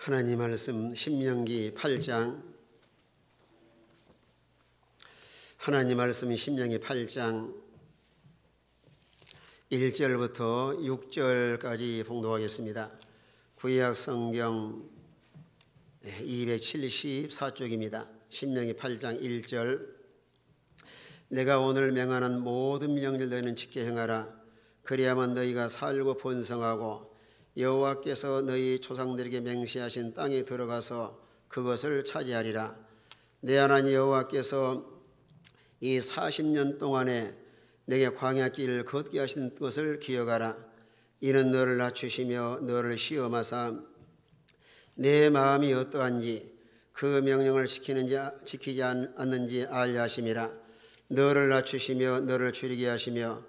하나님 말씀 신명기 8장 하나님 말씀 신명기 8장 1절부터 6절까지 봉독하겠습니다. 구약 성경 274쪽입니다. 신명기 8장 1절 내가 오늘 명하는 모든 명령을 너희는 지켜 행하라. 그리하면 너희가 살고 번성하고 여호와께서 너희 조상들에게 맹세하신 땅에 들어가서 그것을 차지하리라. 내 하나님 여호와께서 이 40년 동안에 내게 광야길을 걷게 하신 것을 기억하라. 이는 너를 낮추시며 너를 시험하사 내 마음이 어떠한지 그 명령을 지키지 않는지 알려 하심이라. 너를 낮추시며 너를 줄이게 하시며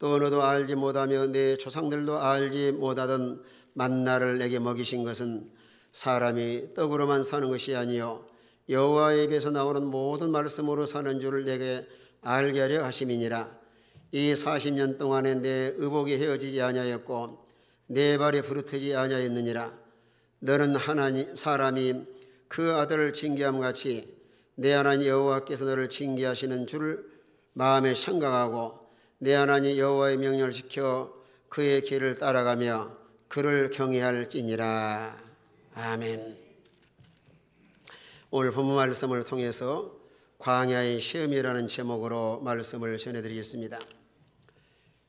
또 너도 알지 못하며 내 조상들도 알지 못하던 만나를 내게 먹이신 것은 사람이 떡으로만 사는 것이 아니요 여호와의 입에서 나오는 모든 말씀으로 사는 줄을 내게 알게 하려 하심이니라. 이 40년 동안에 내 의복이 헤어지지 아니하였고 내 발이 부르트지 아니하였느니라. 너는 사람이 그 아들을 징계함 같이 내 하나님 여호와께서 너를 징계하시는 줄을 마음에 생각하고 내 하나님 여호와의 명령을 지켜 그의 길을 따라가며 그를 경외할지니라. 아멘. 오늘 본문 말씀을 통해서 광야의 시험이라는 제목으로 말씀을 전해드리겠습니다.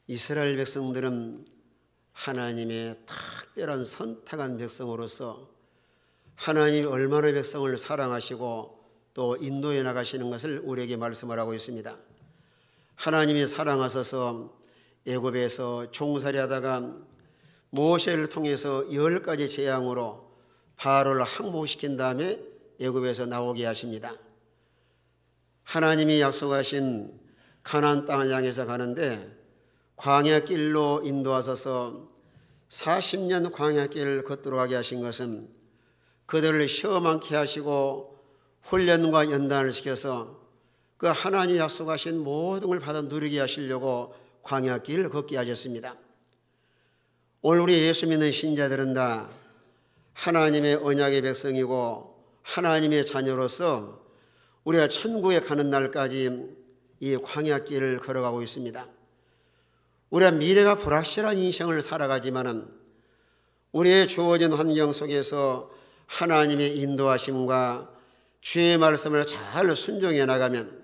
이스라엘 백성들은 하나님의 특별한 선택한 백성으로서 하나님이 얼마나 백성을 사랑하시고 또 인도해 나가시는 것을 우리에게 말씀을 하고 있습니다. 하나님이 사랑하셔서 애굽에서 종살이 하다가 모세를 통해서 10가지 재앙으로 바로를 항복시킨 다음에 애굽에서 나오게 하십니다. 하나님이 약속하신 가나안 땅을 향해서 가는데 광야길로 인도하셔서 40년 광야길을 걷도록 하게 하신 것은 그들을 시험 않게 하시고 훈련과 연단을 시켜서 그 하나님 약속하신 모든 걸 받아 누리게 하시려고 광야길을 걷게 하셨습니다. 오늘 우리 예수 믿는 신자들은 다 하나님의 언약의 백성이고 하나님의 자녀로서 우리가 천국에 가는 날까지 이 광야길을 걸어가고 있습니다. 우리가 미래가 불확실한 인생을 살아가지만은 우리의 주어진 환경 속에서 하나님의 인도하심과 주의 말씀을 잘 순종해 나가면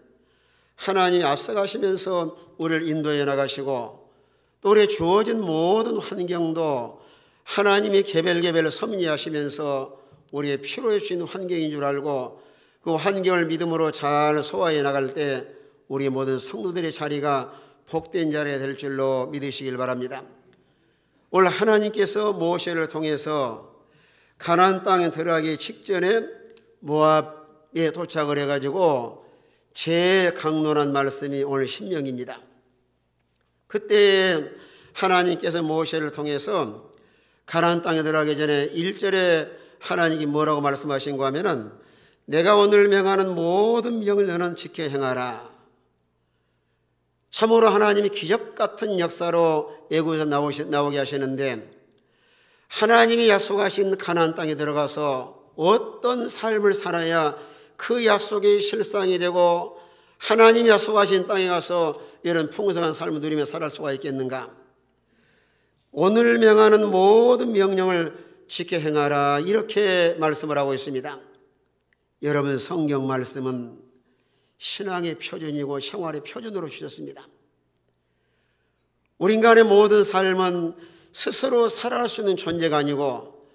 하나님이 앞서가시면서 우리를 인도해 나가시고 또 우리의 주어진 모든 환경도 하나님이 개별개별 섭리하시면서 우리의 필요해 주신 환경인 줄 알고 그 환경을 믿음으로 잘 소화해 나갈 때 우리 모든 성도들의 자리가 복된 자리가 될 줄로 믿으시길 바랍니다. 오늘 하나님께서 모세를 통해서 가나안 땅에 들어가기 직전에 모압에 도착을 해가지고 제일 강론한 말씀이 오늘 신명기입니다. 그때 하나님께서 모세를 통해서 가나안 땅에 들어가기 전에 1절에 하나님이 뭐라고 말씀하신 거 하면은 내가 오늘 명하는 모든 명을 너는 지켜 행하라. 참으로 하나님이 기적 같은 역사로 애굽에서 나오게 하시는데 하나님이 약속하신 가나안 땅에 들어가서 어떤 삶을 살아야 그 약속이 실상이 되고 하나님이 약속하신 땅에 가서 이런 풍성한 삶을 누리며 살 수가 있겠는가? 오늘 명하는 모든 명령을 지켜 행하라 이렇게 말씀을 하고 있습니다. 여러분 성경 말씀은 신앙의 표준이고 생활의 표준으로 주셨습니다. 우리 인간의 모든 삶은 스스로 살아갈 수 있는 존재가 아니고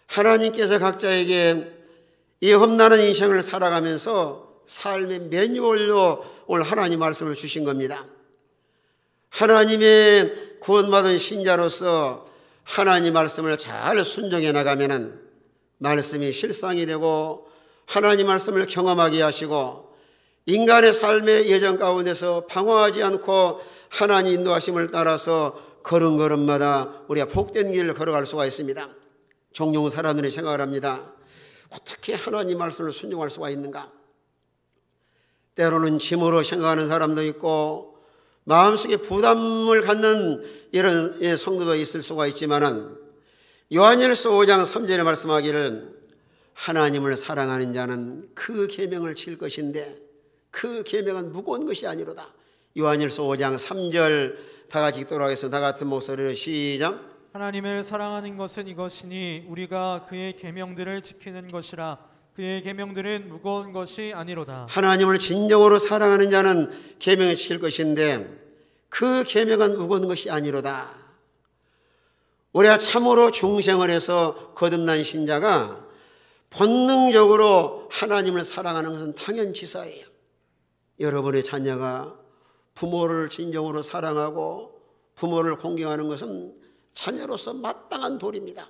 하나님께서 각자에게 이 험난한 인생을 살아가면서 삶의 매뉴얼로 오늘 하나님 말씀을 주신 겁니다. 하나님의 구원받은 신자로서 하나님 말씀을 잘 순종해 나가면은 말씀이 실상이 되고 하나님 말씀을 경험하게 하시고 인간의 삶의 여정 가운데서 방황하지 않고 하나님 인도하심을 따라서 걸음걸음마다 우리가 복된 길을 걸어갈 수가 있습니다. 종종 사람들이 생각을 합니다. 어떻게 하나님 말씀을 순종할 수가 있는가? 때로는 짐으로 생각하는 사람도 있고 마음속에 부담을 갖는 이런 성도도 있을 수가 있지만은 요한일서 5장 3절에 말씀하기를 하나님을 사랑하는 자는 그 계명을 지킬 것인데 그 계명은 무거운 것이 아니로다. 요한일서 5장 3절 다 같이 읽도록 하겠습니다. 다 같은 목소리로 시작. 하나님을 사랑하는 것은 이것이니 우리가 그의 계명들을 지키는 것이라. 그의 계명들은 무거운 것이 아니로다. 하나님을 진정으로 사랑하는 자는 계명을 지킬 것인데 그 계명은 무거운 것이 아니로다. 우리가 참으로 중생을 해서 거듭난 신자가 본능적으로 하나님을 사랑하는 것은 당연지사예요. 여러분의 자녀가 부모를 진정으로 사랑하고 부모를 공경하는 것은 자녀로서 마땅한 도리입니다.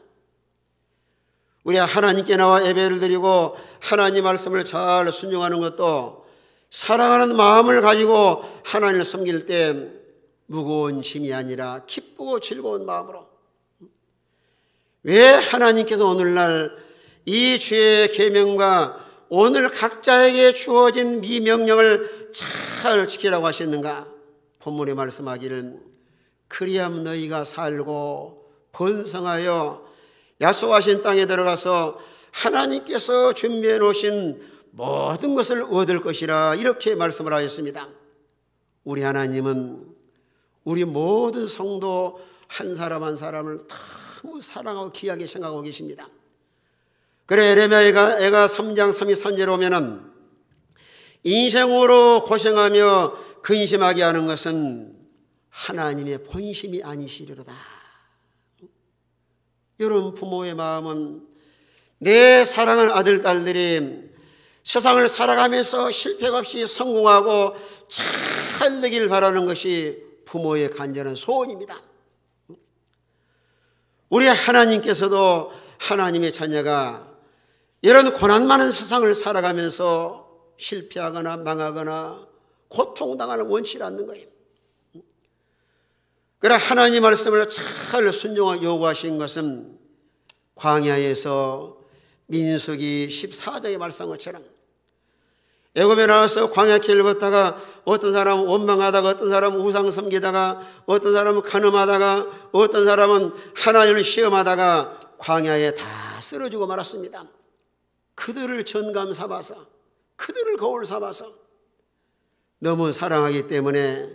우리가 하나님께 나와 예배를 드리고 하나님 말씀을 잘 순종하는 것도 사랑하는 마음을 가지고 하나님을 섬길 때 무거운 짐이 아니라 기쁘고 즐거운 마음으로. 왜 하나님께서 오늘날 이 주의 계명과 오늘 각자에게 주어진 미명령을 잘 지키라고 하셨는가? 본문에 말씀하기를 그리하면 너희가 살고 번성하여 약속하신 땅에 들어가서 하나님께서 준비해 놓으신 모든 것을 얻을 것이라 이렇게 말씀을 하셨습니다. 우리 하나님은 우리 모든 성도 한 사람 한 사람을 너무 사랑하고 귀하게 생각하고 계십니다. 그래 에레미야가 3장 33절에 오면은 인생으로 고생하며 근심하게 하는 것은 하나님의 본심이 아니시리로다. 여러분 부모의 마음은 내 사랑하는 아들 딸들이 세상을 살아가면서 실패 없이 성공하고 잘 되길 바라는 것이 부모의 간절한 소원입니다. 우리 하나님께서도 하나님의 자녀가 이런 고난 많은 세상을 살아가면서 실패하거나 망하거나 고통당하는 원치 않는 거예요. 그러나 하나님 말씀을 잘 순종하고 요구하신 것은 광야에서 민수기 14장에 말씀한 것처럼 애굽에 나와서 광야길을 걷다가 어떤 사람은 원망하다가 어떤 사람은 우상 섬기다가 어떤 사람은 간음하다가 어떤 사람은 하나님을 시험하다가 광야에 다 쓰러지고 말았습니다. 그들을 전감 삼아서 그들을 거울 삼아서 너무 사랑하기 때문에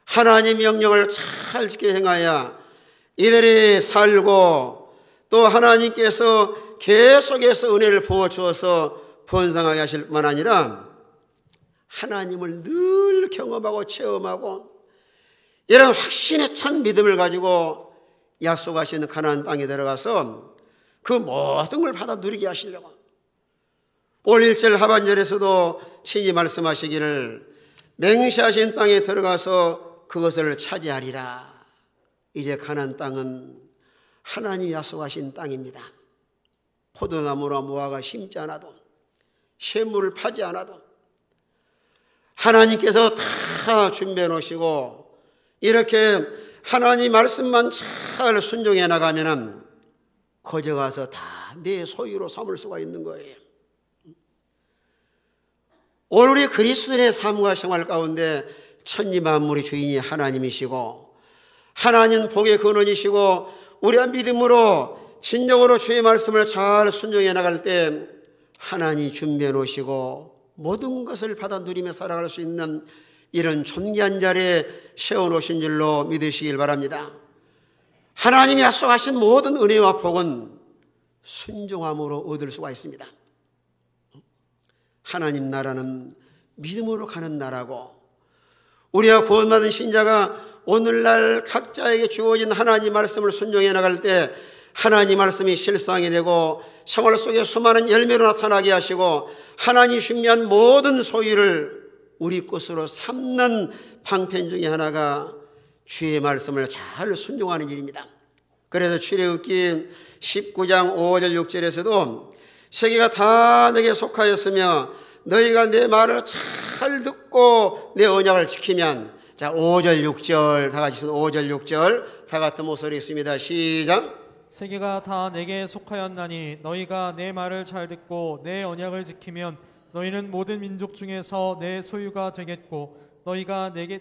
하나님 명령을 잘 지켜 행하여 이들이 살고 또 하나님께서 계속해서 은혜를 부어주어서 번성하게 하실 뿐만 아니라 하나님을 늘 경험하고 체험하고 이런 확신에 찬 믿음을 가지고 약속하시는 가나안 땅에 들어가서 그 모든 걸 받아 누리게 하시려고 오늘 1절 하반절에서도 친히 말씀하시기를 맹세하신 땅에 들어가서 그것을 차지하리라. 이제 가나안 땅은 하나님이 약속하신 땅입니다. 포도나무나 무화과 심지 않아도 샘물을 파지 않아도 하나님께서 다 준비해 놓으시고 이렇게 하나님 말씀만 잘 순종해 나가면은 거저 가서 다 내 소유로 삼을 수가 있는 거예요. 오늘 우리 그리스도인의 삶과 생활 가운데 천지만물의 주인이 하나님이시고 하나님 복의 근원이시고 우리가 믿음으로 진정으로 주의 말씀을 잘 순종해 나갈 때 하나님이 준비해 놓으시고 모든 것을 받아 누리며 살아갈 수 있는 이런 존귀한 자리에 세워놓으신 줄로 믿으시길 바랍니다. 하나님이 약속하신 모든 은혜와 복은 순종함으로 얻을 수가 있습니다. 하나님 나라는 믿음으로 가는 나라고 우리가 구원받은 신자가 오늘날 각자에게 주어진 하나님 말씀을 순종해 나갈 때 하나님 말씀이 실상이 되고 생활 속에 수많은 열매로 나타나게 하시고 하나님이 준비한 모든 소유를 우리 것으로 삼는 방편 중에 하나가 주의 말씀을 잘 순종하는 일입니다. 그래서 출애굽기 19장 5절 6절에서도 세계가 다 내게 속하였으며 너희가 내 말을 잘 듣고 내 언약을 지키면 자 5절 6절 다 같이 5절 6절 다 같은 목소리 있습니다. 시작. 세계가 다 내게 속하였나니 너희가 내 말을 잘 듣고 내 언약을 지키면 너희는 모든 민족 중에서 내 소유가 되겠고 너희가 내게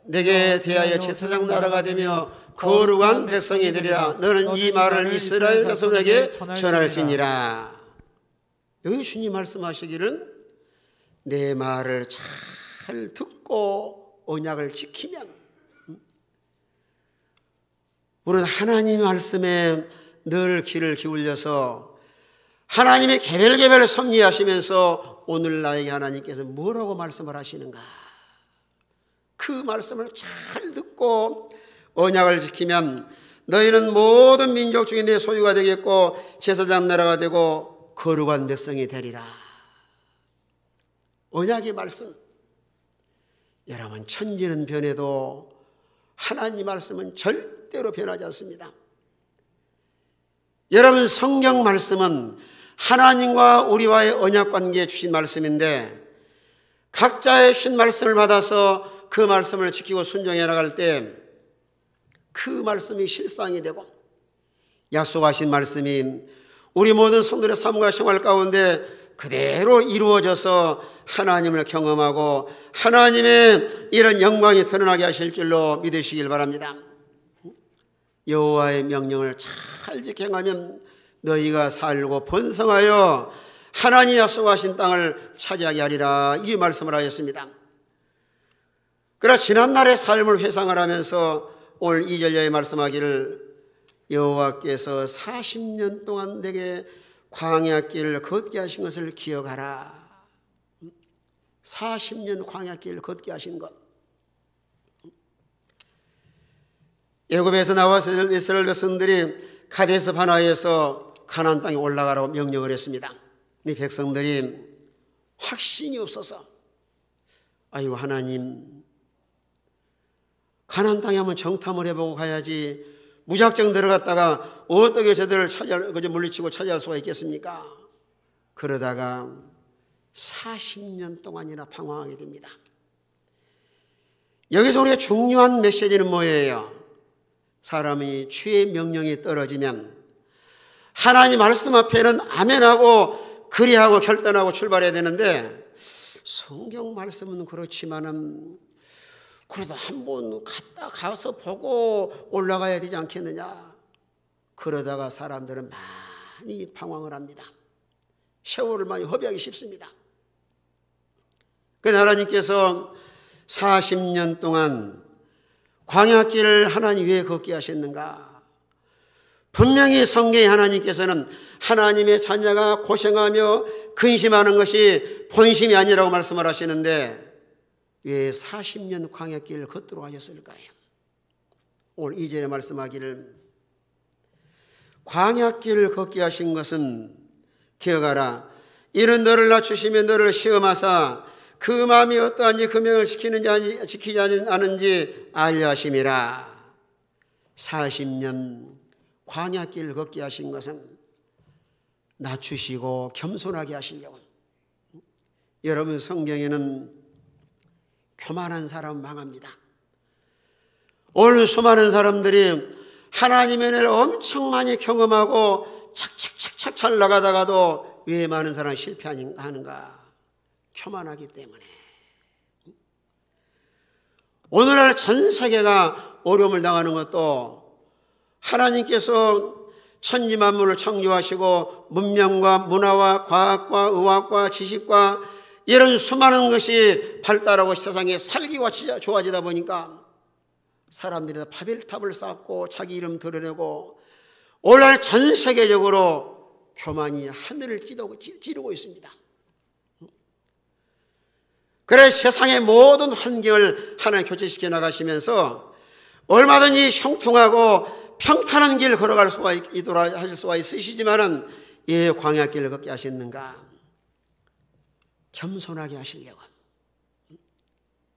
내게 대하여 제사장 나라가 되며 거룩한 백성이 되리라. 너는 이 말을 이스라엘 자손에게 전할지니라. 여기 주님 말씀하시기를 내 말을 잘 듣고 언약을 지키면, 우리는 하나님 말씀에 늘 귀를 기울여서 하나님의 개별개별 섭리하시면서 오늘 나에게 하나님께서 뭐라고 말씀을 하시는가, 그 말씀을 잘 듣고 언약을 지키면 너희는 모든 민족 중에 내 소유가 되겠고 제사장 나라가 되고 거룩한 백성이 되리라. 언약의 말씀. 여러분, 천지는 변해도 하나님 말씀은 절대로 변하지 않습니다. 여러분, 성경 말씀은 하나님과 우리와의 언약 관계에 주신 말씀인데, 각자의 주신 말씀을 받아서 그 말씀을 지키고 순종해 나갈 때 그 말씀이 실상이 되고 약속하신 말씀이 우리 모든 성도의 삶과 생활 가운데 그대로 이루어져서 하나님을 경험하고 하나님의 이런 영광이 드러나게 하실 줄로 믿으시길 바랍니다. 여호와의 명령을 잘 지켜가면 너희가 살고 번성하여 하나님 약속하신 땅을 차지하게 하리라, 이 말씀을 하셨습니다. 그러나 지난날의 삶을 회상을 하면서 오늘 2절에 말씀하기를 여호와께서 40년 동안 내게 광야길을 걷게 하신 것을 기억하라. 40년 광야길을 걷게 하신 것. 애굽에서 나와서 이스라엘 백성들이 가데스 바네아에서 가나안 땅에 올라가라고 명령을 했습니다. 이 백성들이 확신이 없어서, 아이고 하나님, 가나안 땅에 한번 정탐을 해보고 가야지, 무작정 들어갔다가 어떻게 저들을 물리치고 차지할 수가 있겠습니까? 그러다가 40년 동안이나 방황하게 됩니다. 여기서 우리가 중요한 메시지는 뭐예요? 사람이 주의 명령이 떨어지면 하나님 말씀 앞에는 아멘하고 그리하고 결단하고 출발해야 되는데, 성경 말씀은 그렇지만은 그래도 한번 가서 보고 올라가야 되지 않겠느냐. 그러다가 사람들은 많이 방황을 합니다. 세월을 많이 허비하기 쉽습니다. 그래서 하나님께서 40년 동안 광야길을 하나님 왜 걷게 하셨는가? 분명히 성경에 하나님께서는 하나님의 자녀가 고생하며 근심하는 것이 본심이 아니라고 말씀을 하시는데 왜 40년 광야길을 걷도록 하셨을까요? 오늘 2절에 말씀하기를 광야길을 걷게 하신 것은 기억하라. 이는 너를 낮추시며 너를 시험하사 그 마음이 어떠한지 그 명을 지키지 않은지 알려 하심이라. 40년 광야길을 걷게 하신 것은 낮추시고 겸손하게 하시려고. 여러분, 성경에는 교만한 사람은 망합니다. 오늘 수많은 사람들이 하나님의 은혜를 엄청 많이 경험하고 착착착착 잘 나가다가도 왜 많은 사람이 실패하는가? 교만하기 때문에. 오늘날 전 세계가 어려움을 당하는 것도 하나님께서 천지만물을 창조하시고 문명과 문화와 과학과 의학과 지식과 이런 수많은 것이 발달하고 세상에 살기가 좋아지다 보니까 사람들이 다 바벨탑을 쌓고 자기 이름 드러내고 오늘날 전 세계적으로 교만이 하늘을 찌르고 있습니다. 그래 세상의 모든 환경을 하나님 교체시켜 나가시면서 얼마든지 형통하고 평탄한 길 걸어갈 수가 있도록 하실 수가 있으시지만은 왜 광야길을 걷게 하셨는가? 겸손하게 하시려고.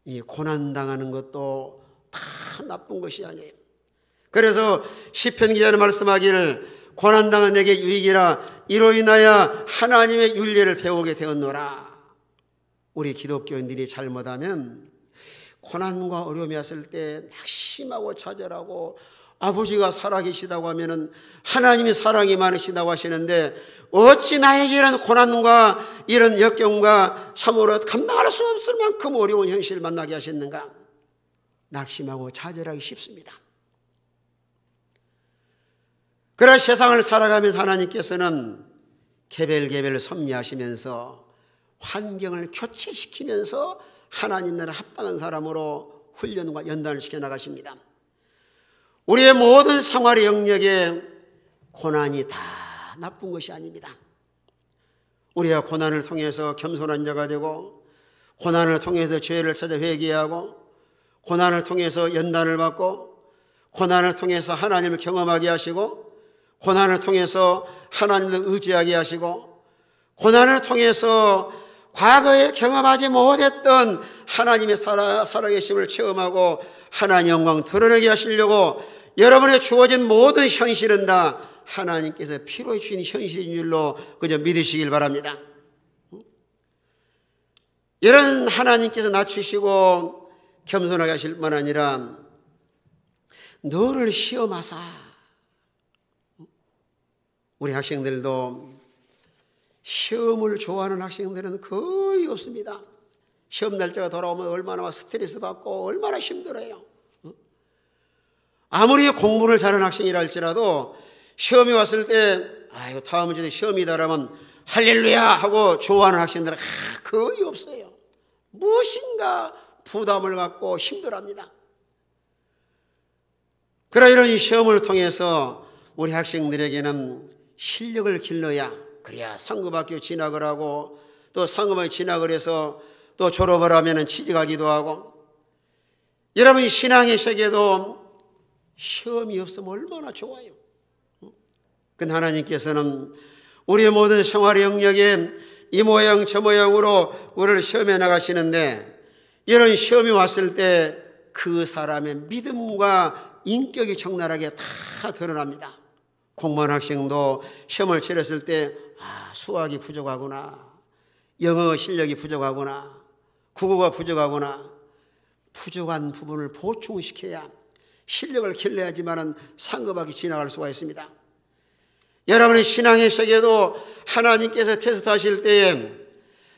이 고난당하는 것도 다 나쁜 것이 아니에요. 그래서 시편 기자는 말씀하기를 고난당한 내게 유익이라 이로 인하여 하나님의 윤례를 배우게 되었노라. 우리 기독교인들이 잘못하면 고난과 어려움이 왔을 때 낙심하고 좌절하고 아버지가 살아계시다고 하면은 하나님이 사랑이 많으시다고 하시는데 어찌 나에게 이런 고난과 이런 역경과 참으로 감당할 수 없을 만큼 어려운 현실을 만나게 하셨는가? 낙심하고 좌절하기 쉽습니다. 그러나 세상을 살아가면서 하나님께서는 개별 섭리하시면서 환경을 교체시키면서 하나님 나라에 합당한 사람으로 훈련과 연단을 시켜나가십니다. 우리의 모든 생활의 영역에 고난이 다 나쁜 것이 아닙니다. 우리가 고난을 통해서 겸손한 자가 되고, 고난을 통해서 죄를 찾아 회개하고, 고난을 통해서 연단을 받고, 고난을 통해서 하나님을 경험하게 하시고, 고난을 통해서 하나님을 의지하게 하시고, 고난을 통해서 과거에 경험하지 못했던 하나님의 살아계심을 체험하고 하나님 영광 드러내게 하시려고 여러분의 주어진 모든 현실은 다 하나님께서 필요해 주신 현실인 줄로 그저 믿으시길 바랍니다. 이런 하나님께서 낮추시고 겸손하게 하실 뿐 아니라 너를 시험하사, 우리 학생들도 시험을 좋아하는 학생들은 거의 없습니다. 시험 날짜가 돌아오면 얼마나 스트레스 받고 얼마나 힘들어요. 아무리 공부를 잘하는 학생이라 할지라도 시험이 왔을 때 아이고 다음 주에 시험이다라면 할렐루야 하고 좋아하는 학생들은 거의 없어요. 무엇인가 부담을 갖고 힘들어합니다. 그러나 이런 시험을 통해서 우리 학생들에게는 실력을 길러야, 그래야 상급학교 진학을 하고 또 상급학교 진학을 해서 또 졸업을 하면 취직하기도 하고, 여러분 신앙의 세계도 시험이 없으면 얼마나 좋아요. 근데 하나님께서는 우리의 모든 생활의 영역에 이 모양 저 모양으로 우리를 시험해 나가시는데, 이런 시험이 왔을 때 그 사람의 믿음과 인격이 적나라하게 다 드러납니다. 공무원 학생도 시험을 치렀을 때 수학이 부족하구나, 영어 실력이 부족하구나, 국어가 부족하구나, 부족한 부분을 보충시켜야 실력을 길러야지만 상급하게 진학할 수가 있습니다. 여러분의 신앙의 세계도 하나님께서 테스트하실 때에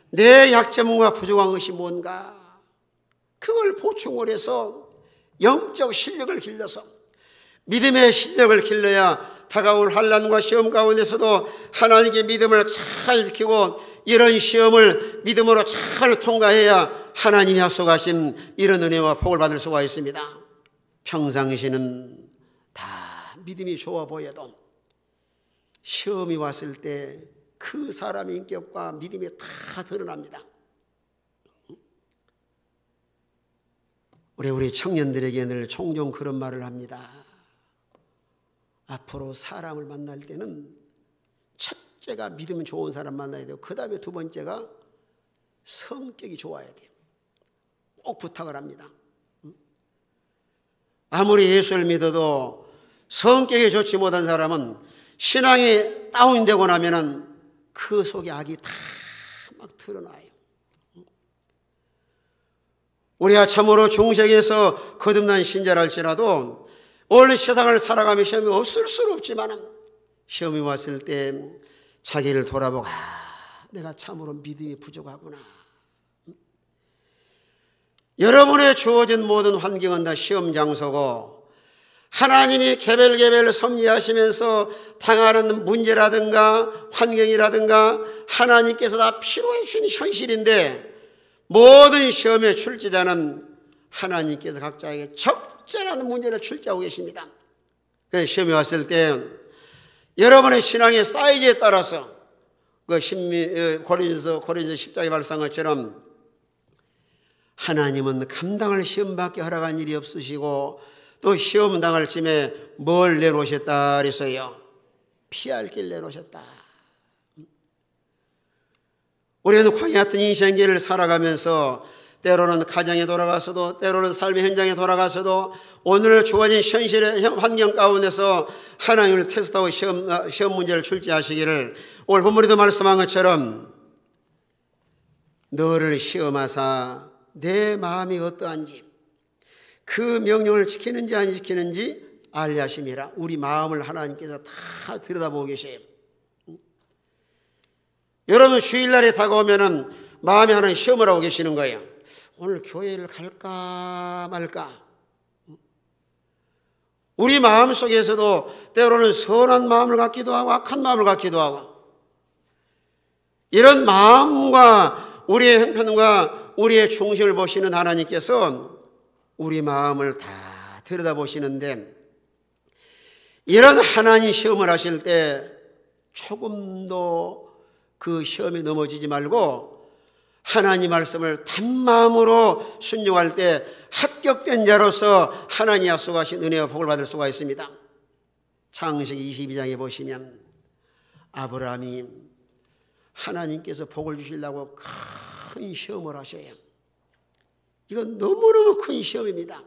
내 약점과 부족한 것이 뭔가 그걸 보충을 해서 영적 실력을 길러서 믿음의 실력을 길러야 다가올 환난과 시험 가운데서도 하나님께 믿음을 잘 지키고 이런 시험을 믿음으로 잘 통과해야 하나님이 약속하신 이런 은혜와 복을 받을 수가 있습니다. 평상시는 다 믿음이 좋아 보여도 시험이 왔을 때 그 사람의 인격과 믿음이 다 드러납니다. 우리 청년들에게 늘 종종 그런 말을 합니다. 앞으로 사람을 만날 때는 첫째가 믿음 좋은 사람 만나야 되고, 그 다음에 두 번째가 성격이 좋아야 돼요. 꼭 부탁을 합니다. 아무리 예수를 믿어도 성격이 좋지 못한 사람은 신앙이 다운되고 나면은 그 속에 악이 다 막 드러나요. 우리가 참으로 중생에서 거듭난 신자랄지라도 오늘 세상을 살아가며 시험이 없을 수는 없지만 시험이 왔을 때 자기를 돌아보고 내가 참으로 믿음이 부족하구나. 여러분의 주어진 모든 환경은 다 시험 장소고, 하나님이 개별 섭리하시면서 당하는 문제라든가 환경이라든가 하나님께서 다 필요해 주신 현실인데, 모든 시험의 출제자는 하나님께서 각자에게 적절한 문제를 출제하고 계십니다. 그래서 시험이 왔을 때 여러분의 신앙의 사이즈에 따라서 그 고린도서 10장에 말씀한 것처럼 하나님은 감당할 시험밖에 허락한 일이 없으시고 또 시험 당할 쯤에 뭘 내놓으셨다 그래서요, 피할 길 내놓으셨다. 우리는 광야 같은 인생길을 살아가면서 때로는 가정에 돌아가서도 때로는 삶의 현장에 돌아가서도 오늘 주어진 현실의 환경 가운데서 하나님을 테스트하고 시험 문제를 출제하시기를 오늘 본문에도 말씀한 것처럼 너를 시험하사 내 마음이 어떠한지 그 명령을 지키는지 안 지키는지 알게 하심이라. 우리 마음을 하나님께서 다 들여다보고 계세요. 여러분 주일날에 다가오면은 마음에 하나님 시험을 하고 계시는 거예요. 오늘 교회를 갈까 말까, 우리 마음 속에서도 때로는 선한 마음을 갖기도 하고 악한 마음을 갖기도 하고, 이런 마음과 우리의 형편과 우리의 중심을 보시는 하나님께서 우리 마음을 다 들여다보시는데, 이런 하나님 시험을 하실 때 조금도 그 시험에 넘어지지 말고 하나님 말씀을 단마음으로 순종할 때 합격된 자로서 하나님이 약속하신 은혜와 복을 받을 수가 있습니다. 창세기 22장에 보시면 아브라함이 하나님께서 복을 주시려고 큰 시험을 하셔요. 이건 너무너무 큰 시험입니다.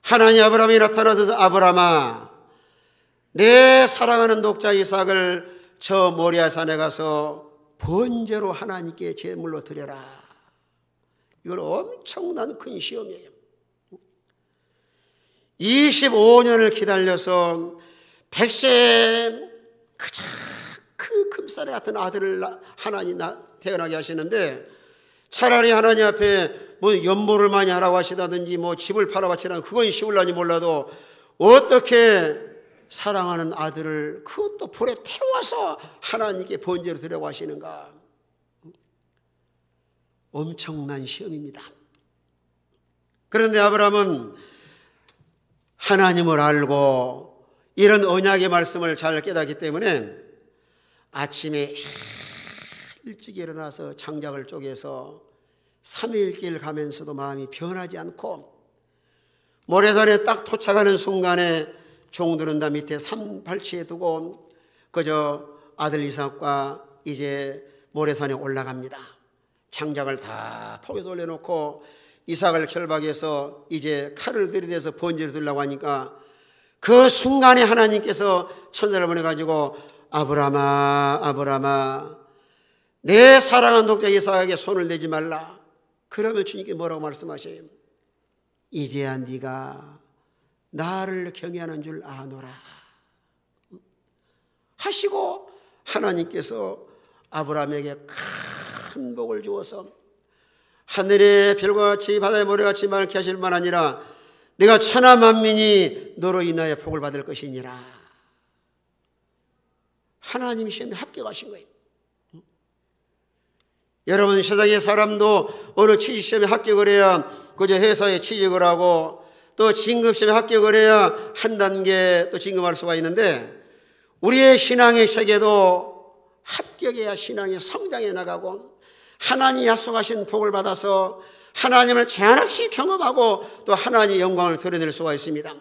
하나님 아브라함이 나타나서 아브라함아, 내 사랑하는 독자 이삭을 저 모리아 산에 가서 번제로 하나님께 제물로 드려라. 이건 엄청난 큰 시험이에요. 25년을 기다려서 백세 그 금쌀에 같은 아들을 하나님 태어나게 하시는데, 차라리 하나님 앞에 뭐 연보를 많이 하라고 하시다든지 뭐 집을 팔아바치라, 그건 쉬울라니 몰라도 어떻게 사랑하는 아들을 그것도 불에 태워서 하나님께 번제로 드리라고 하시는가. 엄청난 시험입니다. 그런데 아브라함은 하나님을 알고 이런 언약의 말씀을 잘 깨닫기 때문에 아침에 일찍 일어나서 장작을 쪼개서 3일 길 가면서도 마음이 변하지 않고, 모래산에 딱 도착하는 순간에 종들은 다 밑에 산발치에 두고 그저 아들 이삭과 이제 모래산에 올라갑니다. 장작을 다 포개서 올려놓고 이삭을 결박해서 이제 칼을 들이대서 번제를 드리려고 하니까, 그 순간에 하나님께서 천사를 보내가지고 아브라함아, 아브라함아, 내 사랑하는 독자 이삭에게 손을 대지 말라. 그러면 주님께 뭐라고 말씀하셔요? 이제야 네가 나를 경외하는 줄 아노라 하시고, 하나님께서 아브라함에게 큰 복을 주어서 하늘의 별과 같이 바다의 모래같이 맑게 하실 뿐 아니라 내가 천하 만민이 너로 인하여 복을 받을 것이니라. 하나님이 시험에 합격하신 거예요. 여러분, 세상의 사람도 어느 취직시험에 합격을 해야 그저 회사에 취직을 하고, 또 진급시험에 합격을 해야 한 단계 또 진급할 수가 있는데, 우리의 신앙의 세계도 합격해야 신앙이 성장해 나가고 하나님이 약속하신 복을 받아서 하나님을 제한 없이 경험하고 또 하나님의 영광을 드러낼 수가 있습니다.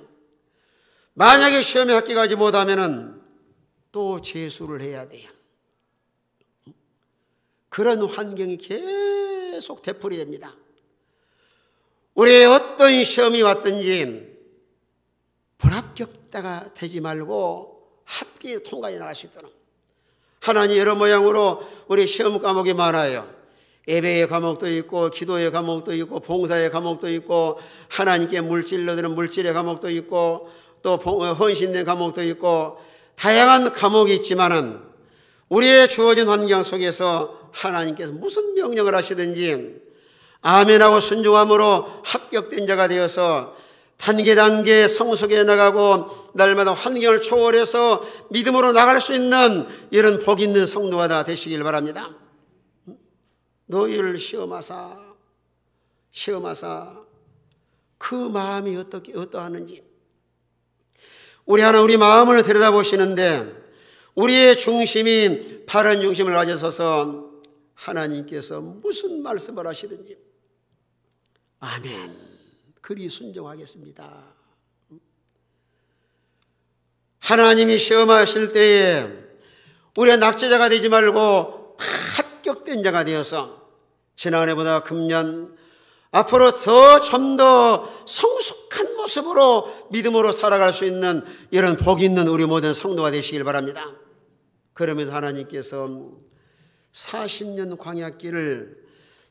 만약에 시험에 합격하지 못하면 또 재수를 해야 돼요. 그런 환경이 계속 되풀이 됩니다. 우리의 어떤 시험이 왔든지 불합격자가 되지 말고 합격에 통과해 나갈 수 있도록, 하나님 여러 모양으로 우리 시험 과목이 많아요. 예배의 과목도 있고, 기도의 과목도 있고, 봉사의 과목도 있고, 하나님께 물질로 드는 물질의 과목도 있고, 또 헌신된 과목도 있고, 다양한 과목이 있지만은 우리의 주어진 환경 속에서 하나님께서 무슨 명령을 하시든지 아멘하고 순종함으로 합격된 자가 되어서 단계 성숙해 나가고 날마다 환경을 초월해서 믿음으로 나갈 수 있는 이런 복 있는 성도가 다 되시길 바랍니다. 너희를 시험하사 그 마음이 어떠하는지 우리 마음을 들여다보시는데, 우리의 중심이 바른 중심을 가져서서 하나님께서 무슨 말씀을 하시든지 아멘, 그리 순종하겠습니다. 하나님이 시험하실 때에 우리가 낙제자가 되지 말고 다 합격된 자가 되어서 지난해보다 금년 앞으로 좀 더 성숙한 모습으로 믿음으로 살아갈 수 있는 이런 복 있는 우리 모든 성도가 되시길 바랍니다. 그러면서 하나님께서 40년 광야길을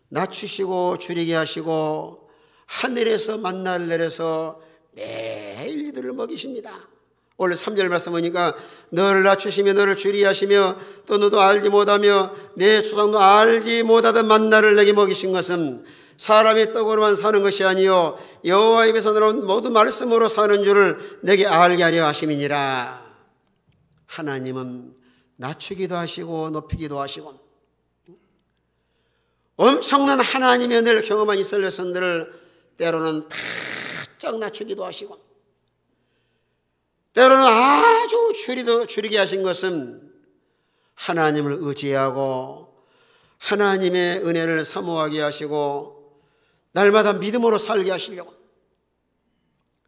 낮추시고 줄이게 하시고 하늘에서 만나를 내려서 매일 이들을 먹이십니다. 오늘 3절 말씀 보니까 너를 낮추시며 너를 줄이게 하시며 또 너도 알지 못하며 내 조상도 알지 못하던 만나를 내게 먹이신 것은 사람이 떡으로만 사는 것이 아니요 여호와 입에서 나온 모든 말씀으로 사는 줄을 내게 알게 하려 하심이니라. 하나님은 낮추기도 하시고 높이기도 하시고 엄청난 하나님의 은혜를 경험한 이스라엘 백성들을 때로는 바짝 낮추기도 하시고 때로는 아주 줄이게 하신 것은 하나님을 의지하고 하나님의 은혜를 사모하게 하시고 날마다 믿음으로 살게 하시려고.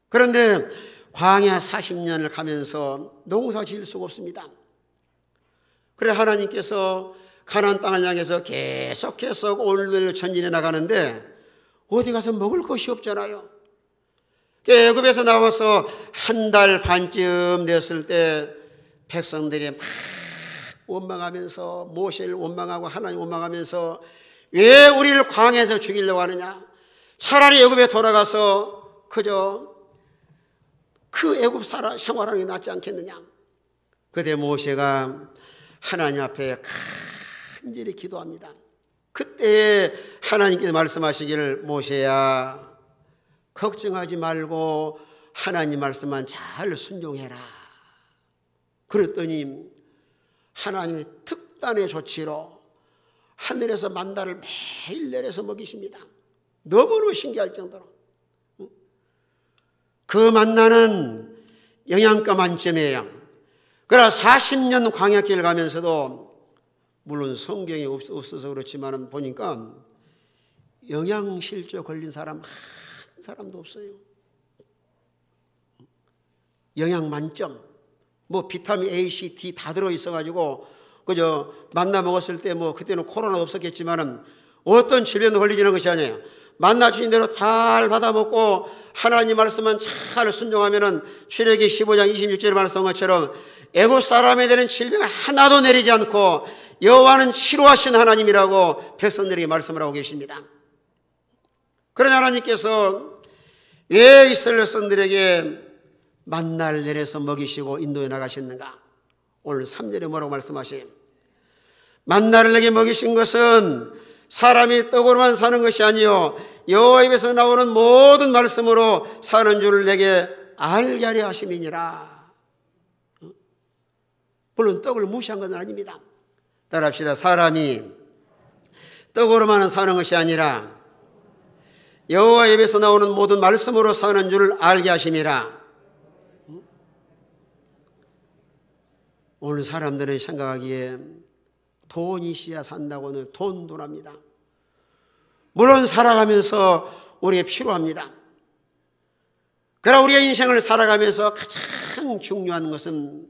그런데 광야 40년을 가면서 농사 지을 수가 없습니다. 그래 하나님께서 가나안 땅을 향해서 계속해서 오늘을 전진해 나가는데 어디 가서 먹을 것이 없잖아요. 애굽에서 나와서 한 달 반쯤 됐을 때 백성들이 막 원망하면서 모세를 원망하고 하나님 원망하면서 왜 우리를 광야에서 죽이려고 하느냐, 차라리 애굽에 돌아가서 그저 그 애굽 생활하는 게 낫지 않겠느냐. 그때 모세가 하나님 앞에 간절히 기도합니다. 그때 하나님께서 말씀하시기를 모세야 걱정하지 말고 하나님 말씀만 잘 순종해라. 그랬더니 하나님의 특단의 조치로 하늘에서 만나를 매일 내려서 먹이십니다. 너무너무 신기할 정도로. 그 만나는 영양가 만점이에요. 그러나 40년 광야길을 가면서도 물론 성경이 없어서 그렇지만 보니까 영양실조 걸린 사람 한 사람도 없어요. 영양 만점, 뭐 비타민 A, C, D 다 들어있어가지고 그저 만나 먹었을 때 뭐 그때는 코로나 없었겠지만은 어떤 질병도 걸리지는 것이 아니에요. 만나 주신 대로 잘 받아 먹고 하나님 말씀만 잘 순종하면은 출애기 15장 26절에 말씀한 것처럼 애굽 사람에 대한 질병 하나도 내리지 않고 여호와는 치료하신 하나님이라고 백성들에게 말씀을 하고 계십니다. 그러나 하나님께서 왜 이스라엘 백성들에게 만나를 내려서 먹이시고 인도해 나가셨는가? 오늘 3절에 뭐라고 말씀하셔요? 만나를 내게 먹이신 것은 사람이 떡으로만 사는 것이 아니요 여호와 입에서 나오는 모든 말씀으로 사는 줄을 내게 알게 하려 하심이니라. 물론 떡을 무시한 것은 아닙니다. 따라합시다. 사람이 떡으로만 사는 것이 아니라 여호와 입에서 나오는 모든 말씀으로 사는 줄을 알게 하심이라. 오늘 사람들은 생각하기에 돈이 있어야 산다고는 돈합니다. 물론 살아가면서 우리에게 필요합니다. 그러나 우리의 인생을 살아가면서 가장 중요한 것은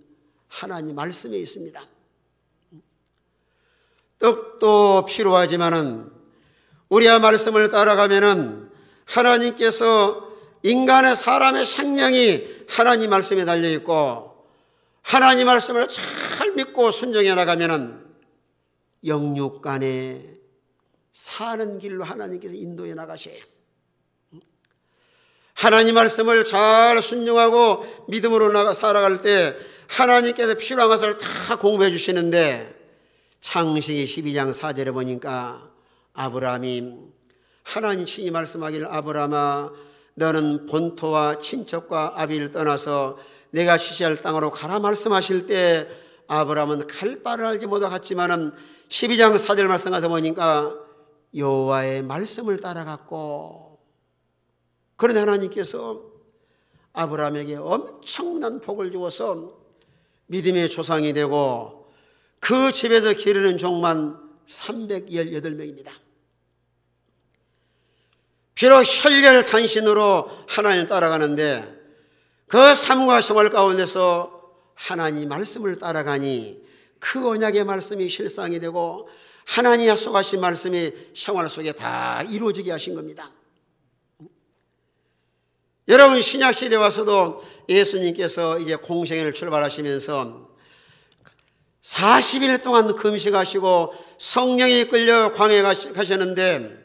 하나님 말씀에 있습니다. 떡도 필요하지만은 우리의 말씀을 따라가면은 하나님께서 인간의 사람의 생명이 하나님 말씀에 달려 있고 하나님 말씀을 잘 믿고 순종해 나가면은 영육간에 사는 길로 하나님께서 인도해 나가셔요. 하나님 말씀을 잘 순종하고 믿음으로 살아갈 때 하나님께서 필요한 것을 다 공부해 주시는데 창세기 12장 4절에 보니까 아브라함이 하나님 친히 말씀하기를 아브라함아 너는 본토와 친척과 아비를 떠나서 내가 지시할 땅으로 가라 말씀하실 때 아브라함은 갈 바를 알지 못하겠지만은 12장 4절 말씀 가서 보니까 여호와의 말씀을 따라갔고 그런데 하나님께서 아브라함에게 엄청난 복을 주어서 믿음의 조상이 되고 그 집에서 기르는 종만 318명입니다. 비록 혈혈단신으로 하나님을 따라가는데 그 삶과 생활 가운데서 하나님 말씀을 따라가니 그 언약의 말씀이 실상이 되고 하나님이 약속하신 말씀이 생활 속에 다 이루어지게 하신 겁니다. 여러분 신약시대에 와서도 예수님께서 이제 공생애를 출발하시면서 40일 동안 금식하시고 성령에 이끌려 광야에 가셨는데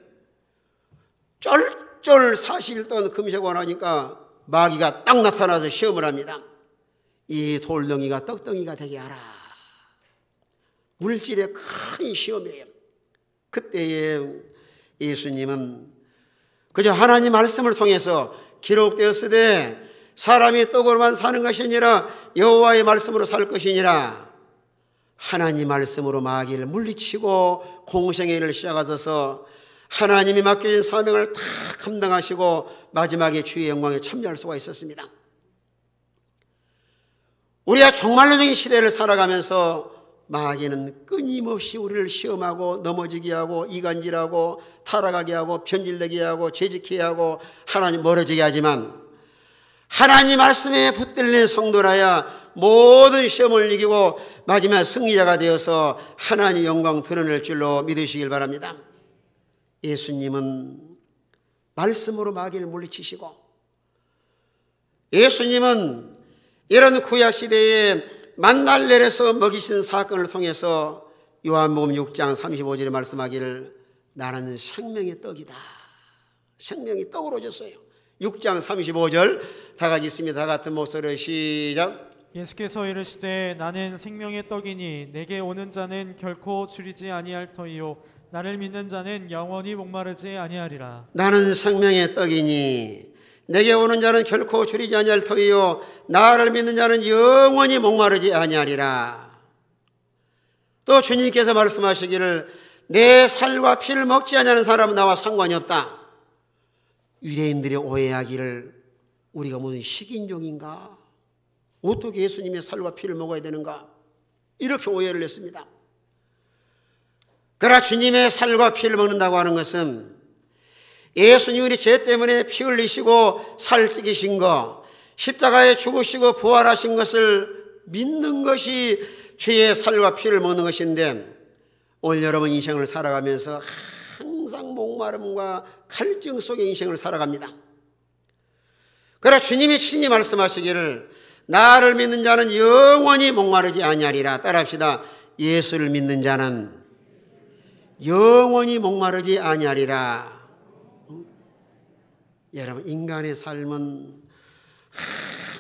쫄쫄 40일 동안 금식하고 나니까 마귀가 딱 나타나서 시험을 합니다. 이 돌덩이가 떡덩이가 되게 하라. 물질의 큰 시험이에요. 그때에 예수님은 그저 하나님 말씀을 통해서 기록되었으되 사람이 떡으로만 사는 것이 아니라 여호와의 말씀으로 살 것이니라. 하나님 말씀으로 마귀를 물리치고 공생의 일을 시작하셔서 하나님이 맡겨진 사명을 다 감당하시고 마지막에 주의 영광에 참여할 수가 있었습니다. 우리가 종말론적인 시대를 살아가면서 마귀는 끊임없이 우리를 시험하고 넘어지게 하고 이간질하고 타락하게 하고 변질되게 하고 죄짓게 하고 하나님 멀어지게 하지만 하나님 말씀에 붙들린 성도라야 모든 시험을 이기고 마지막 승리자가 되어서 하나님 영광 드러낼 줄로 믿으시길 바랍니다. 예수님은 말씀으로 마귀를 물리치시고 예수님은 이런 구약시대에 만날 내려서 먹이신 사건을 통해서 요한복음 6장 35절에 말씀하기를 나는 생명의 떡이다. 생명이 떡으로 졌어요. 6장 35절 다 같이 있습니다. 다 같은 목소리로 시작. 예수께서 이르시되 나는 생명의 떡이니 내게 오는 자는 결코 줄이지 아니할 터이요 나를 믿는 자는 영원히 목마르지 아니하리라. 나는 생명의 떡이니 내게 오는 자는 결코 줄이지 아니할 터이요 나를 믿는 자는 영원히 목마르지 아니하리라. 또 주님께서 말씀하시기를 내 살과 피를 먹지 아니하는 사람은 나와 상관이 없다. 유대인들이 오해하기를 우리가 무슨 식인종인가? 어떻게 예수님의 살과 피를 먹어야 되는가? 이렇게 오해를 했습니다. 그러나 주님의 살과 피를 먹는다고 하는 것은 예수님이 우리 죄 때문에 피 흘리시고 살 찌기신 것, 십자가에 죽으시고 부활하신 것을 믿는 것이 주의 살과 피를 먹는 것인데 오늘 여러분 인생을 살아가면서 항상 목마름과 갈증 속의 인생을 살아갑니다. 그러나 주님이 친히 말씀하시기를 나를 믿는 자는 영원히 목마르지 아니하리라. 따라합시다. 예수를 믿는 자는 영원히 목마르지 아니하리라. 여러분 인간의 삶은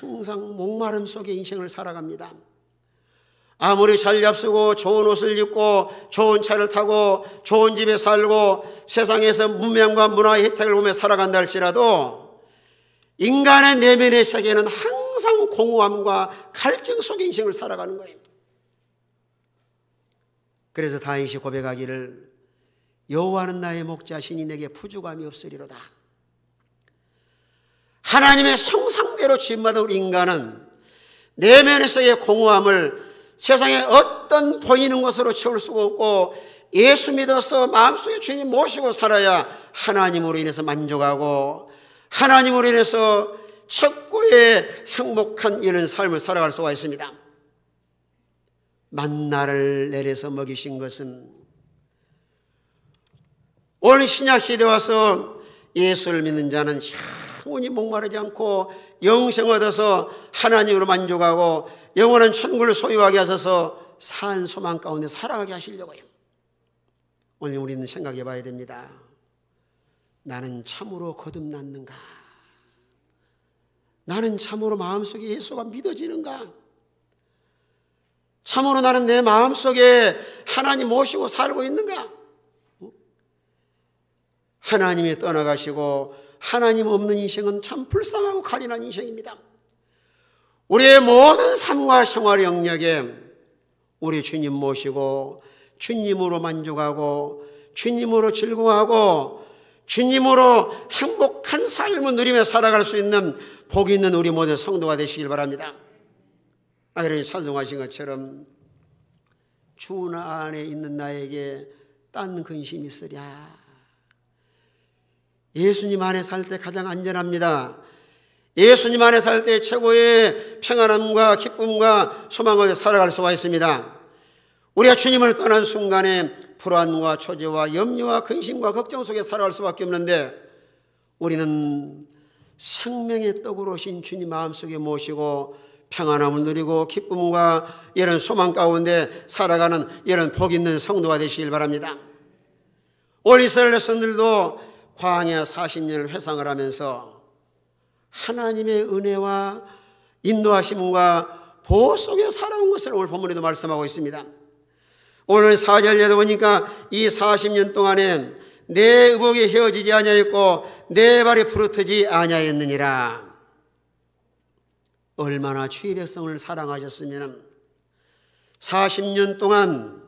항상 목마름 속의 인생을 살아갑니다. 아무리 잘 잡수고 좋은 옷을 입고 좋은 차를 타고 좋은 집에 살고 세상에서 문명과 문화의 혜택을 보며 살아간다 할지라도 인간의 내면의 세계는 항상 공허함과 갈증 속의 인생을 살아가는 거예요. 그래서 다윗이 고백하기를 여호와는 나의 목자시니 내게 부족함이 없으리로다. 하나님의 형상대로 지음받은 우리 인간은 내면에서의 공허함을 세상에 어떤 보이는 것으로 채울 수가 없고 예수 믿어서 마음속에 주님 모시고 살아야 하나님으로 인해서 만족하고 하나님으로 인해서 최고의 행복한 이런 삶을 살아갈 수가 있습니다. 만나를 내려서 먹이신 것은 오늘 신약시대에 와서 예수를 믿는 자는 영원히 목마르지 않고 영생 얻어서 하나님으로 만족하고 영원한 천국을 소유하게 하셔서 산 소망 가운데 살아가게 하시려고요. 오늘 우리는 생각해 봐야 됩니다. 나는 참으로 거듭났는가? 나는 참으로 마음속에 예수가 믿어지는가? 참으로 나는 내 마음속에 하나님 모시고 살고 있는가? 하나님이 떠나가시고 하나님 없는 인생은 참 불쌍하고 간인한 인생입니다. 우리의 모든 삶과 생활의 영역에 우리 주님 모시고 주님으로 만족하고 주님으로 즐거워하고 주님으로 행복한 삶을 누리며 살아갈 수 있는 복 있는 우리 모든 성도가 되시길 바랍니다. 아이러니 찬송하신 것처럼 주 안에 있는 나에게 딴 근심이 있으랴. 예수님 안에 살 때 가장 안전합니다. 예수님 안에 살 때 최고의 평안함과 기쁨과 소망을 살아갈 수가 있습니다. 우리가 주님을 떠난 순간에 불안과 초조와 염려와 근심과 걱정 속에 살아갈 수밖에 없는데 우리는 생명의 떡으로 오신 주님 마음속에 모시고 평안함을 누리고 기쁨과 이런 소망 가운데 살아가는 이런 복 있는 성도가 되시길 바랍니다. 올 이스라엘 백성들도 광야 40년을 회상을 하면서 하나님의 은혜와 인도하심과 보호 속에 살아온 것을 오늘 본문에도 말씀하고 있습니다. 오늘 4절에도 보니까 이 40년 동안에 내 의복이 헤어지지 아니하였고 내 발이 부르트지 아니하였느니라. 얼마나 주의 백성을 사랑하셨으면 40년 동안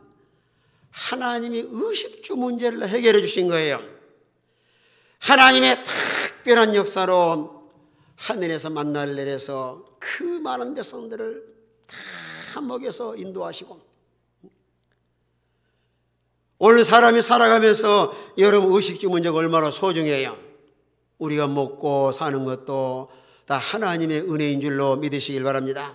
하나님이 의식주 문제를 해결해 주신 거예요. 하나님의 특별한 역사로 하늘에서 만나를 내려서 그 많은 백성들을 다 먹여서 인도하시고, 오늘 사람이 살아가면서 여러분 의식주 문제가 얼마나 소중해요. 우리가 먹고 사는 것도 다 하나님의 은혜인 줄로 믿으시길 바랍니다.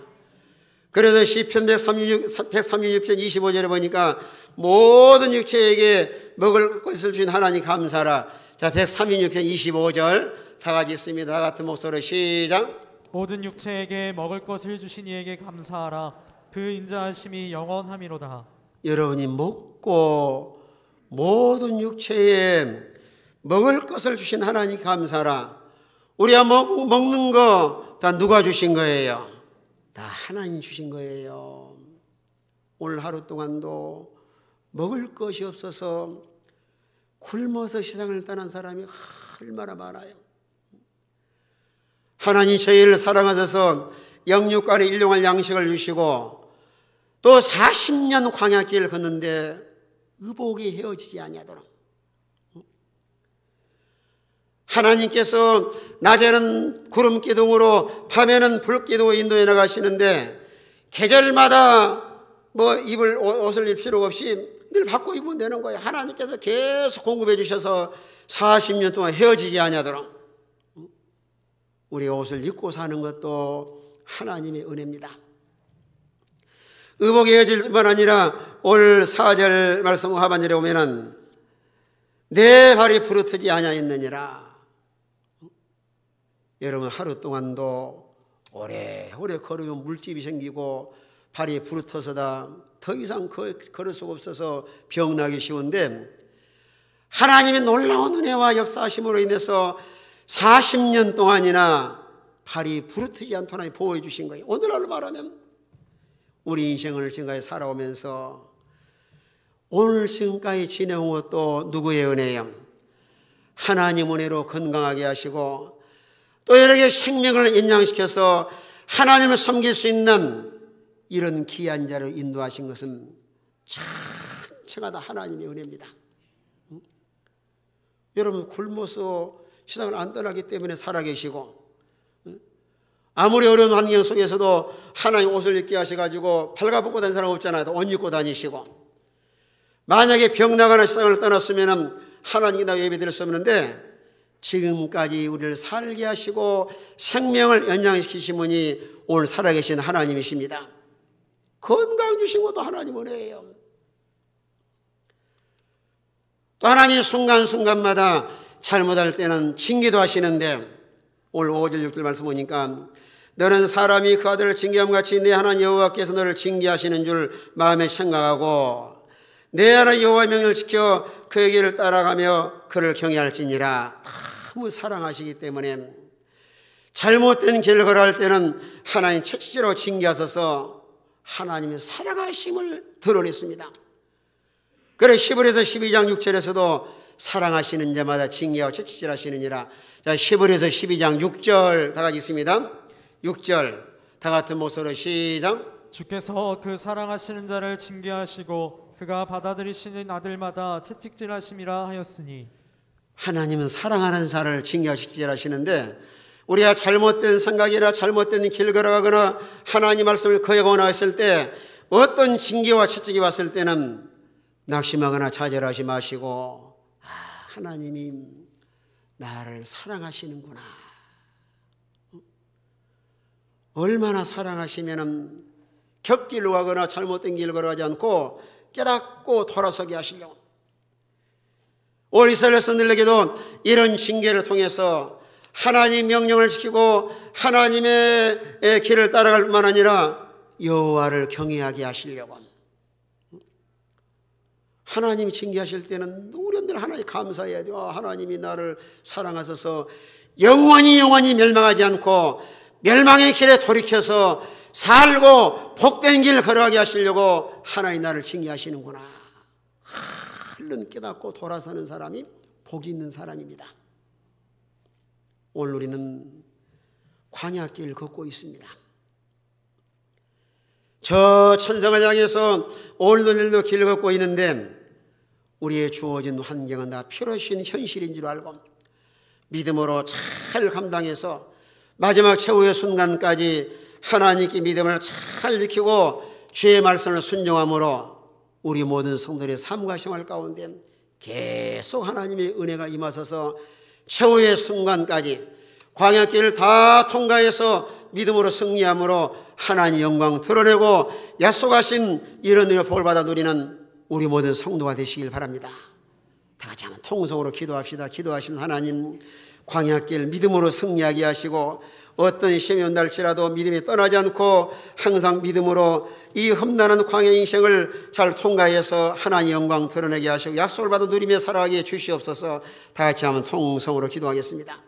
그래서 시편 136편 25절에 보니까 모든 육체에게 먹을 것을 주신 하나님 감사하라. 자, 136편 25절 다 같이 있습니다. 다 같은 목소리로 시작. 모든 육체에게 먹을 것을 주신 이에게 감사하라. 그 인자하심이 영원함이로다. 여러분이 먹고 모든 육체에 먹을 것을 주신 하나님 감사하라. 우리가 먹는 거 다 누가 주신 거예요? 다 하나님 주신 거예요. 오늘 하루 동안도 먹을 것이 없어서 굶어서 세상을 떠난 사람이 얼마나 많아요. 하나님 저희를 사랑하셔서 영육간에 일용할 양식을 주시고 또 40년 광야길을 걷는데 의복이 헤어지지 아니하도록 하나님께서 낮에는 구름 기둥으로 밤에는 불 기둥으로 인도해 나가시는데 계절마다 입을 옷을 입을 필요가 없이 늘 바꿔 입으면 되는 거예요. 하나님께서 계속 공급해 주셔서 40년 동안 헤어지지 아니하도록 우리가 옷을 입고 사는 것도 하나님의 은혜입니다. 의복이 헤어질 뿐만 아니라 오늘 4절 말씀 하반절에 보면은 내 발이 부르트지 아니하였느니라. 여러분 하루 동안도 오래오래 걸으면 물집이 생기고 발이 부르터서다 더 이상 걸을 수가 없어서 병나기 쉬운데 하나님의 놀라운 은혜와 역사하심으로 인해서 40년 동안이나 발이 부르트지 않도록 하나님 보호해 주신 거예요. 오늘날로 말하면 우리 인생을 지금까지 살아오면서 오늘 지금까지 지내온 것도 누구의 은혜요? 하나님 은혜로 건강하게 하시고 또 여러 개의 생명을 연장시켜서 하나님을 섬길 수 있는 이런 귀한 자로 인도하신 것은 전체가 다 하나님의 은혜입니다. 여러분 굶어서 세상을 안 떠나기 때문에 살아계시고 아무리 어려운 환경 속에서도 하나님 옷을 입게 하셔가지고 발가벗고 다니는 사람 없잖아요. 옷 입고 다니시고 만약에 병나거나 세상을 떠났으면 하나님께 다 예배드릴 수 없는데 지금까지 우리를 살게 하시고 생명을 연장시키신 분이 오늘 살아계신 하나님이십니다. 건강 주신 것도 하나님 은혜예요. 또 하나님 순간순간마다 잘못할 때는 징계도 하시는데 오늘 5절 6절 말씀 보니까 너는 사람이 그 아들을 징계함과 같이 내 하나님 여호와께서 너를 징계하시는 줄 마음에 생각하고 내 하나님 여호와의 명령을 지켜 그의 길을 따라가며 그를 경외할지니라. 너무 사랑하시기 때문에 잘못된 길을 걸어갈 때는 하나님 책시로 징계하셔서 하나님의 사랑하심을 드러냈습니다. 그래 히브리서 12장 6절에서도 사랑하시는 자마다 징계하고 채찍질하시느니라. 자, 히브리서 12장 6절 다 같이 있습니다. 6절 다 같은 목소리로 시작. 주께서 그 사랑하시는 자를 징계하시고 그가 받아들이시는 아들마다 채찍질하심이라 하였으니 하나님은 사랑하는 자를 징계하고 채찍질하시는데 우리가 잘못된 생각이나 잘못된 길 걸어가거나 하나님 말씀을 거역하거나 했을 때 어떤 징계와 채찍이 왔을 때는 낙심하거나 좌절하지 마시고 하나님이 나를 사랑하시는구나. 얼마나 사랑하시면은 곁길로 가거나 잘못된 길을 걸어가지 않고 깨닫고 돌아서게 하시려고. 오늘 이스라엘 백성들에게도 이런 징계를 통해서 하나님 명령을 지키고 하나님의 길을 따라갈 뿐만 아니라 여호와를 경외하게 하시려고. 하나님이 징계하실 때는 우리들 하나님 감사해야 돼요. 하나님이 나를 사랑하셔서 영원히 멸망하지 않고 멸망의 길에 돌이켜서 살고 복된 길을 걸어가게 하시려고 하나님 나를 징계하시는구나. 얼른 깨닫고 돌아서는 사람이 복이 있는 사람입니다. 오늘 우리는 광야길 걷고 있습니다. 저 천성을 향해서 오늘도 길 걷고 있는데 우리의 주어진 환경은 다 필요신 현실인 줄 알고 믿음으로 잘 감당해서 마지막 최후의 순간까지 하나님께 믿음을 잘 지키고 주의 말씀을 순종함으로 우리 모든 성도들의 삶과 생활 가운데 계속 하나님의 은혜가 임하셔서 최후의 순간까지 광야길을 다 통과해서 믿음으로 승리함으로 하나님 영광 드러내고 약속하신 이런 은혜 복을 받아 누리는 우리 모든 성도가 되시길 바랍니다. 다 같이 한번 통성으로 기도합시다. 기도하시면 하나님 광야길 믿음으로 승리하게 하시고 어떤 시험이 온달지라도 믿음이 떠나지 않고 항상 믿음으로 이 험난한 광야 인생을 잘 통과해서 하나님 영광 드러내게 하시고 약속을 받아 누리며 살아가게 주시옵소서. 다 같이 한번 통성으로 기도하겠습니다.